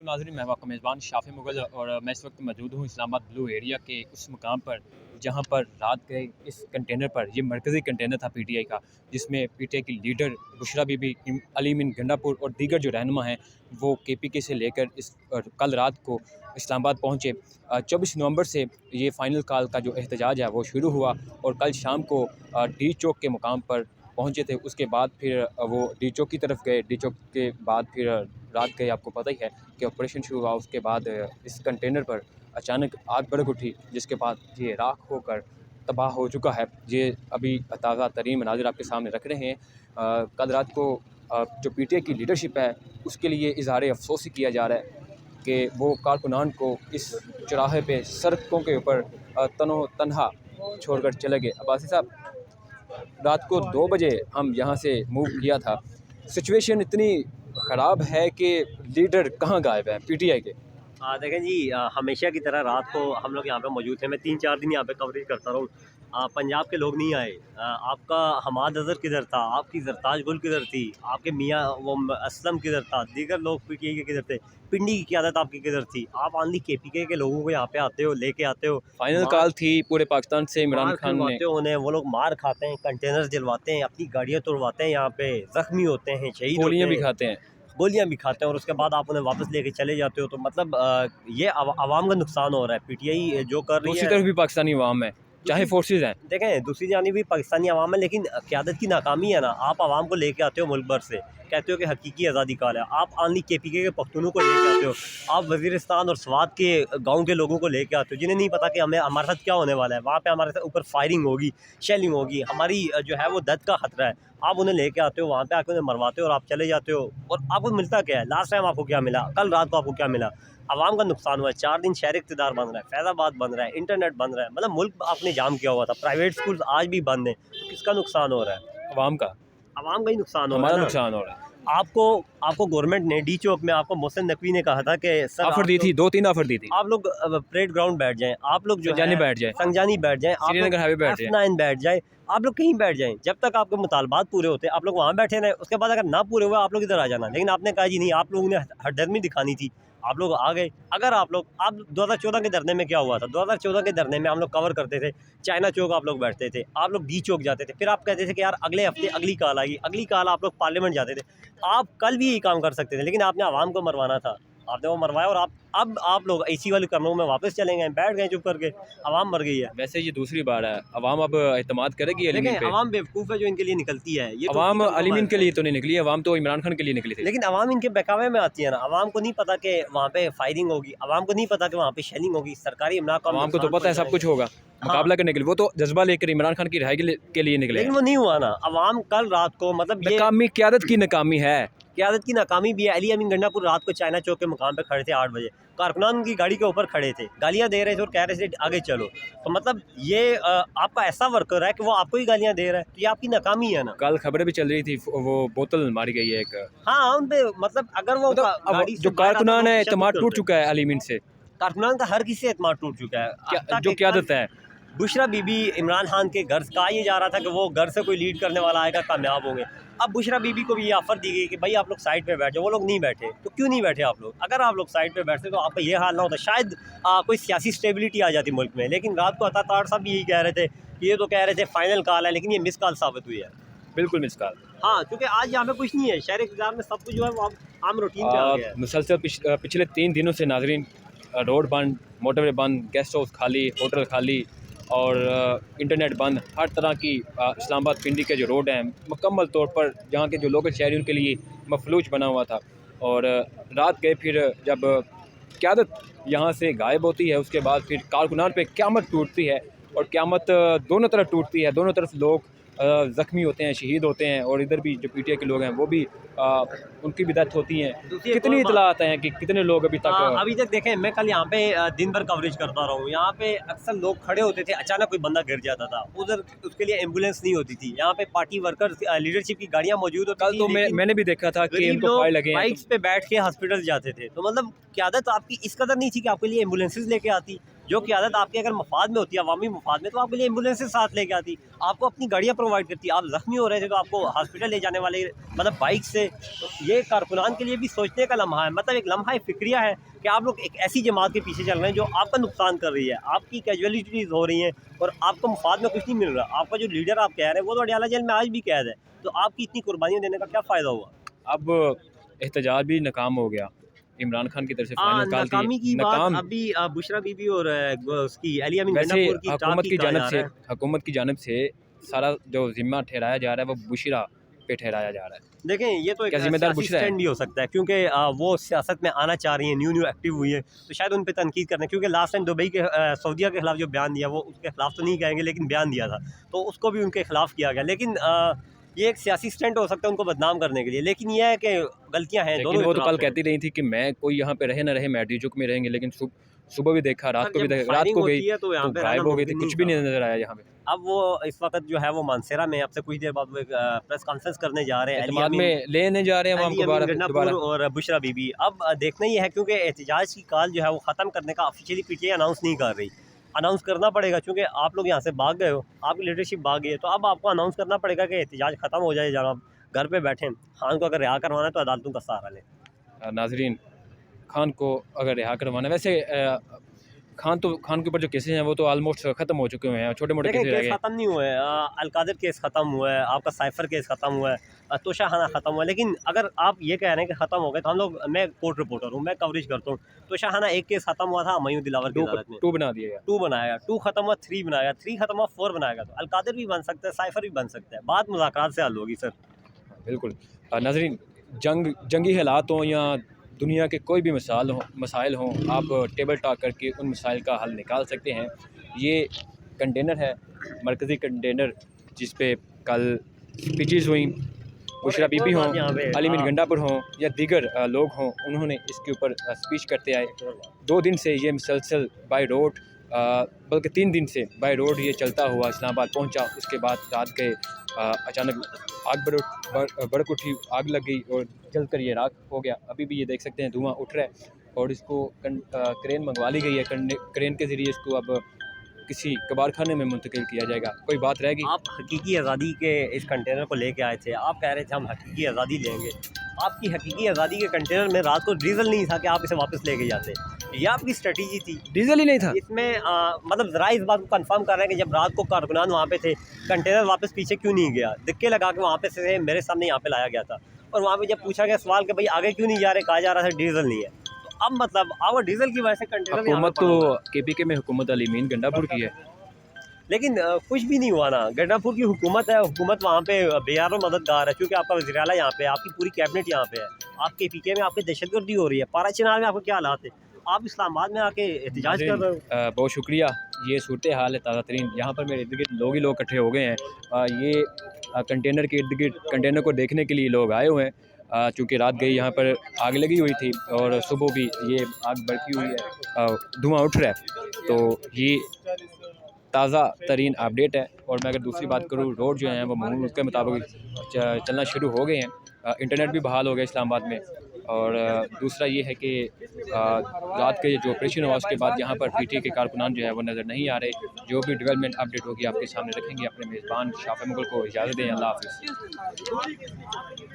नाज़रीन, मैं आपका मेज़बान शाफ़ी मुग़ल और मैं इस वक्त मौजूद हूँ इस्लामाबाद ब्लू एरिया के उस मुकाम पर जहाँ पर रात गए इस कंटेनर पर, ये मरकज़ी कंटेनर था पीटीआई का, जिसमें पीटीआई की लीडर बुशरा बीबी, अली मीन गंडापुर और दीगर जो रहनुमा हैं वो केपीके से लेकर इस कल रात को इस्लामाबाद पहुँचे। 24 नवंबर से ये फ़ाइनल कॉल का जो एहतजाज है वो शुरू हुआ और कल शाम को डी चौक के मुकाम पर पहुँचे थे। उसके बाद फिर वो डी चौक की तरफ गए। डी चौक के बाद फिर रात गए, आपको पता ही है कि ऑपरेशन शुरू हुआ। उसके बाद इस कंटेनर पर अचानक आग भड़क उठी, जिसके बाद ये राख होकर तबाह हो चुका है। ये अभी ताज़ा तरीन मनाज़िर आपके सामने रख रहे हैं। कल रात को जो पीटीआई की लीडरशिप है उसके लिए इज़हार अफसोस ही किया जा रहा है कि वो कारकुनान को इस चौराहे पे सड़कों के ऊपर तनो तनहा छोड़कर चले गए। अब्बासी साहब, रात को 2 बजे हम यहाँ से मूव किया था। सिचुएशन इतनी ख़राब है कि लीडर कहाँ गायब है पीटीआई के। देखें जी, हमेशा की तरह रात को हम लोग यहाँ पे मौजूद थे। मैं 3-4 दिन यहाँ पे कवरेज करता रहा हूँ। पंजाब के लोग नहीं आए। आपका हमाद अज़हर किधर था, आपकी ज़रताज गुल किधर थी, आपके मियाँ वो असलम किधर था, दीगर लोग पीटीआई के किधर थे, पिंडी की क़यादत आपकी किधर थी। आप ऑनली केपीके के लोगों को यहाँ पे आते हो, लेके आते हो, फाइनल कॉल थी पूरे पाकिस्तान से, इमरान मार खान ने। खिलवाते हो उन्हें, वो लोग मार खाते हैं, कंटेनर जलवाते हैं, अपनी गाड़ियाँ तोड़वाते हैं, यहाँ पे ज़ख्मी होते हैं, शहीद होते गोलियां भी हैं, खाते हैं। गोलियां भी खाते हैं और उसके बाद आप उन्हें वापस लेके चले जाते हो। तो मतलब ये आवाम का नुकसान हो रहा है। पीटीआई जो कर रही दूसरी है, तरफ भी पाकिस्तानी अवाम है, चाहे फोर्सेज हैं। देखें दूसरी जानिब भी पाकिस्तानी अवाम है, लेकिन क़यादत की नाकामी है ना। आप आवाम को लेके आते हो मुल्क भर से, कहते हो कि हकीकी आज़ादी काल है, आप ऑनली केपीके के पख्तूनों को लेके आते हो, आप वज़ीरिस्तान और स्वात के गाँव के लोगों को लेके आते हो, जिन्हें नहीं पता कि हमें हमारे साथ क्या होने वाला है। वहाँ पे हमारे साथ ऊपर फायरिंग होगी, शेलिंग होगी, हमारी जो है वो दर्द का खतरा है। आप उन्हें लेके आते हो, वहाँ पे आके उन्हें मरवाते हो और आप चले जाते हो। और आपको मिलता क्या है? लास्ट टाइम आपको क्या मिला? कल रात को आपको क्या मिला? आवाम का नुकसान हुआ है। 4 दिन शहर इक़्तिदार बन रहा है, फैज़ाबाद बन रहा है, इंटरनेट बन रहा है, मतलब मुल्क आपने जाम किया हुआ था। प्राइवेट स्कूल आज भी बंद हैं। तो किसका नुकसान हो रहा है? अवाम का, आवाम का ही नुकसान हो रहा हमारा है ना। नुकसान हो रहा है। आपको आपको गवर्नमेंट ने डी चौक में आपको मोहसिन नकवी ने कहा था कि सर ऑफर दी थी, 2-3 ऑफर दी थी। आप लोग परेड ग्राउंड बैठ जाएं, आप लोग जो संजानी है बैठ जाए, संजानी बैठ जाएं, आप लोग श्रीनगर हाईवे बैठ जाए। F9 बैठ जाए, आप लोग कहीं बैठ जाएं। जब तक आपके मुतालबात पूरे होते हैं आप लोग वहाँ बैठे रहें। उसके बाद अगर ना पूरे हुए आप लोग इधर आ जाना। लेकिन आपने कहा जी नहीं, आप लोगों ने हरदर्मी दिखानी थी, आप लोग आ गए। अगर आप 2014 के धरने में क्या हुआ था? 2014 के धरने में हम लोग कवर करते थे, चाइना चौक आप लोग बैठते थे, आप लोग डी चौक जाते थे, फिर आप कहते थे कि यार अगले हफ्ते अगली कॉल आएगी, अगली कॉल आप लोग पार्लियामेंट जाते थे। आप कल भी यही काम कर सकते थे, लेकिन आपने आवाम को मरवाना था, आपने वो मरवाया। और अब आप लोग इसी वाले कमरों में वापस चले गए, बैठ गए चुप करके, आवाम मर गई है। वैसे ये दूसरी बार है, अवाम अब एतमाद करेगी अली मीन पे। आवाम बेवकूफ़ है जो इनके लिए निकलती है। ये अवाम अली मीन के लिए तो नहीं निकली, अवाम तो इमरान खान के लिए निकली थी। लेकिन अवाम इनके बहकावे में आती है ना। अवाम को नहीं पता कि वहाँ पे फायरिंग होगी, अवाम को नहीं पता कि वहाँ पे शेलिंग होगी, सरकारी इमदाद को अवाम को तो पता है सब कुछ होगा, मुकाबला करने के लिए। वो तो जज्बा लेकर इमरान खान की रिहाई के लिए निकले, लेकिन वो नहीं हुआ ना। अवाम कल रात को मतलब ये नाकामी, क़यादत की नाकामी है। क़यादत की नाकामी भी है। अली अमीन गंडापुर रात को चाइना चौक के मुकाम पे खड़े थे 8 बजे, कारकुनान उनकी गाड़ी के ऊपर खड़े थे, गालियाँ दे रहे थे और कह रहे थे आगे चलो। तो मतलब ये आपका ऐसा वर्कर है कि वो आपको ही गालियाँ दे रहा है, तो ये आपकी नाकामी है ना। कल खबरें भी चल रही थी, वो बोतल मारी गई है एक। हाँ, उन पे मतलब अगर वो गाड़ी जो कारकुनान है एतमाद टूट चुका है अली मीन से, कारकुनान का हर किसी से एतमाद टूट चुका है। जो क़यादत है। बुशरा बीबी इमरान खान के घर कहा ये जा रहा था कि वो घर से कोई लीड करने वाला आएगा, कामयाब होंगे। अब बुशरा बीबी को भी ये ऑफर दी गई कि भाई आप लोग साइड पे बैठ जाओ। वो लोग नहीं बैठे, तो क्यों नहीं बैठे आप लोग? अगर आप लोग साइड पे बैठते तो आपका ये हाल ना होता, शायद कोई सियासी स्टेबिलिटी आ जाती मुल्क में। लेकिन रात को अता तार साहब भी यही कह रहे थे कि ये तो कह रहे थे फाइनल कॉल है, लेकिन ये मिस कॉल साबित हुई है। बिल्कुल मिस कॉल। हाँ, क्योंकि आज यहाँ पे कुछ नहीं है, शहर इक़्तिदार में सब कुछ जो है वो आम रूटीन पे आ गया है। मुसलसल पिछले 3 दिनों से नाजरीन, रोड बंद, मोटरवे बंद, गेस्ट हाउस खाली, होटल खाली और इंटरनेट बंद। हर तरह की इस्लामाबाद पिंडी के जो रोड हैं मुकम्मल तौर पर यहाँ के जो लोकल शहरी उनके लिए मफलूज बना हुआ था। और रात गए फिर जब क़यादत यहाँ से गायब होती है, उसके बाद फिर कारकुनान पे क़यामत टूटती है। और क़यामत दोनों तरफ टूटती है, दोनों तरफ लोग ज़ख्मी होते हैं, शहीद होते हैं। और इधर भी जो पीटीआई के लोग हैं वो भी उनकी भी डेथ होती हैं। कितनी इतलात हैं कि कितने लोग अभी तक देखें, मैं कल यहाँ पे दिन भर कवरेज करता रहा हूँ। यहाँ पे अक्सर लोग खड़े होते थे, अचानक कोई बंदा गिर जाता था, उधर उसके लिए एम्बुलेंस नहीं होती थी। यहाँ पे पार्टी वर्कर्स, लीडरशिप की गाड़ियाँ मौजूद होती थी। तो मैंने भी देखा था कि उनको फायर लगे हैं, बाइक्स पे बैठ के हॉस्पिटल जाते थे। तो मतलब क़यादत आपकी इस कदर नहीं थी कि आपके लिए एम्बुलेंसेज लेके आती। जो क़यादत आपके अगर मफाद में होती है, अवामी मफाद में, तो आपके लिए एम्बुलेंस से साथ लेके आती, आपको अपनी गाड़ियाँ प्रोवाइड करती। आप ज़ख्मी हो रहे थे तो आपको हॉस्पिटल ले जाने वाले मतलब बाइक से। तो ये कारकुनान के लिए भी सोचने का लम्हा है, मतलब एक लम्हा फ़िक्रिया है कि आप लोग एक ऐसी जमात के पीछे चल रहे हैं जो आपका नुकसान कर रही है, आपकी कैजुअलिटीज़ हो रही हैं और आपको मुफाद में कुछ नहीं मिल रहा। आपका जो लीडर आप कह रहे हैं वो तो अडयाला जेल में आज भी कैद है, तो आपकी इतनी कुर्बानियाँ देने का क्या फ़ायदा हुआ? अब एहतजाज भी नाकाम हो गया, इमरान खान की तरफ से फाइनल कॉल थी नाकामी की बात नाकाम। अभी बुशरा बीबी और उसकी अली अमीन वैसे गंडापुर की टाक की कहा जा रहा है। हुकूमत की जानब से सारा जो ज़िम्मा ठहराया जा रहा है वो बुशरा पे ठहराया जा रहा है। देखें, ये तो एक क्या ज़िम्मेदार सियासी बुशरा है? स्टैंड भी हो सकता है, क्योंकि वो सियासत में आना चाह रही हैं, न्यू एक्टिव हुई है, तो शायद उन पे तनकीद करना, क्योंकि लास्ट टाइम दुबई के सऊदीया के खिलाफ जो बयान दिया, वो उसके खिलाफ तो नहीं कहेंगे लेकिन बयान दिया था, तो उसको भी उनके खिलाफ किया गया। लेकिन ये एक सियासी स्टैंड हो सकता है उनको बदनाम करने के लिए, लेकिन यह है कि गलतियाँ हैं लेकिन दोनों वो तो तरफ कल हैं। कहती रही थी कि मैं कोई यहाँ पे रहे ना रहे, मैड्रिजुक में रहेंगे, लेकिन सुबह भी देखा, रात सर, को भी जब देखा, रात फायरिंग को गई होती है तो यहाँ तो पे गायब रहना हो गई थी, मुमकिन कुछ नहीं भी नहीं था। नजर आया यहाँ पे। अब वो इस वक्त जो है वो मानसेरा में, आपसे कुछ देर बाद वो एक प्रेस कॉन्फ्रेंस करने जा रहे हैं, एतमाद में लेने जा रहे हैं हम अली को अमीन गंडापुर दोबारा। और बुशरा बीबी। अब देखना ये है, क्योंकि एहतजाज की कॉल जो है वो ख़त्म करने का ऑफिशियली पीटीआई अनाउंस नहीं कर रही। अनाउंस करना पड़ेगा, क्योंकि आप लोग यहाँ से भाग गए हो, आपकी लीडरशिप भाग गई है, तो अब आपको अनाउंस करना पड़ेगा कि एहतजाज ख़त्म हो जाए, जनाब घर पे बैठें। खान को अगर रिहा करवाना है तो अदालतों का सहारा लें। नाजरीन, खान को अगर रिहा करवाना, वैसे खान के ऊपर जो केसेस हैं वो तो ऑलमोस्ट ख़त्म हो चुके हैं, छोटे मोटे देखें, केसेस रह केस गए। ख़त्म नहीं हुए हैं। अलकादिर केस ख़त्म हुआ है, आपका साइफर केस ख़त्म हुआ है, तोशाखाना ख़त्म हुआ है। लेकिन अगर आप ये कह रहे हैं कि ख़त्म हो गए, तो हम लोग, मैं कोर्ट रिपोर्टर हूँ, मैं कवरेज करता हूँ। तोशाखाना एक केस ख़त्म हुआ था हुमायूं दिलावर की अदालत में, टू बना दिया गया। 2 बनाया, 2 ख़त्म हुआ, 3 बनाया, 3 ख़त्म हुआ, 4 बनाएगा। तो अलकादिर भी बन सकता है, साइफर भी बन सकता है, बात मुज़ाकरात से हल होगी सर। बिल्कुल। नाजरीन, जंगी हालात हों या दुनिया के कोई भी मसाइल हों, आप टेबल टॉक करके उन मसाइल का हल निकाल सकते हैं। ये कंटेनर है, मरकज़ी कंटेनर, जिस पे कल स्पीचेज़ हुई, बुशरा बीबी हों, अली अमीन गंडापुर हों या दीगर लोग हों, उन्होंने इसके ऊपर स्पीच करते आए। 2 दिन से ये मुसलसल बाई रोड, बल्कि 3 दिन से बाई रोड ये चलता हुआ इस्लामाबाद पहुंचा। उसके बाद रात गए, अचानक आग भड़क उठी, आग लग गई और जल कर ये राख हो गया। अभी भी ये देख सकते हैं धुआं उठ रहा है और इसको क्रेन मंगवा ली गई है। क्रेन के ज़रिए इसको अब किसी कबाड़खाने में मुंतकिल किया जाएगा। कोई बात रहेगी? आप हकीकी आज़ादी के इस कंटेनर को लेके आए थे, आप कह रहे थे हम हकीकी आज़ादी लेंगे। आपकी हकीकी आज़ादी के कंटेनर में रात को डीजल नहीं था कि आप इसे वापस लेके जाते। ये आपकी स्ट्रेटजी थी। डीजल ही नहीं था इसमें मतलब ज़रा इस बात को कंफर्म कर रहे हैं कि जब रात को कारकुनान वहाँ पे थे, कंटेनर वापस पीछे क्यों नहीं गया? दिक्के लगा के वहाँ पे से मेरे सामने यहाँ पे लाया गया था, और वहाँ पे जब पूछा गया सवाल कि भाई आगे क्यों नहीं जा रहे, कहा जा रहा था डीजल नहीं है। तो अब मतलब अब डीजल की वजह से कंटेनर यहाँ पे हुकूमत पड़ा हुआ है। तो केपीके में हुकूमत अली अमीन गंडापुर की है। लेकिन कुछ भी नहीं हुआ ना, गंडापुर की हुकूमत है, हुकूमत वहाँ पे बेयारो मददगार है, क्योंकि आपका वज़ीर आला यहाँ पे है, आपकी पूरी कैबिनेट यहाँ पे है, आपके पीके में आपकी दहशतगर्दी हो रही है, पारा चिनार में आपको क्या हालात है, आप इस्लामाबाद में आके एहतजाज कर रहे हो। बहुत शुक्रिया। ये सूरत हाल है ताज़ा तरीन। यहाँ पर मेरे इर्द गिर्द लोग ही लोग इकट्ठे हो गए हैं। ये कंटेनर के इर्द गिर्द कंटेनर को देखने के लिए लोग आए हुए हैं, चूँकि रात गई यहाँ पर आग लगी हुई थी और सुबह भी ये आग भड़की हुई है, धुआं उठ रहा है। तो ये ताज़ा तरीन अपडेट है। और मैं अगर दूसरी बात करूँ, रोड जो हैं वो मामूल के मुताबिक चलना शुरू हो गए हैं। इंटरनेट भी बहाल हो गया इस्लामाबाद में। और दूसरा ये है कि रात के जो ऑपरेशन हुआ उसके बाद यहाँ पर पीटीआई के कारकुनान जो है वो नज़र नहीं आ रहे। जो भी डेवलपमेंट अपडेट होगी आपके सामने रखेंगे। अपने मेज़बान शाफ़े मुगल को इजाज़त दें। अल्लाह हाफ़िज़।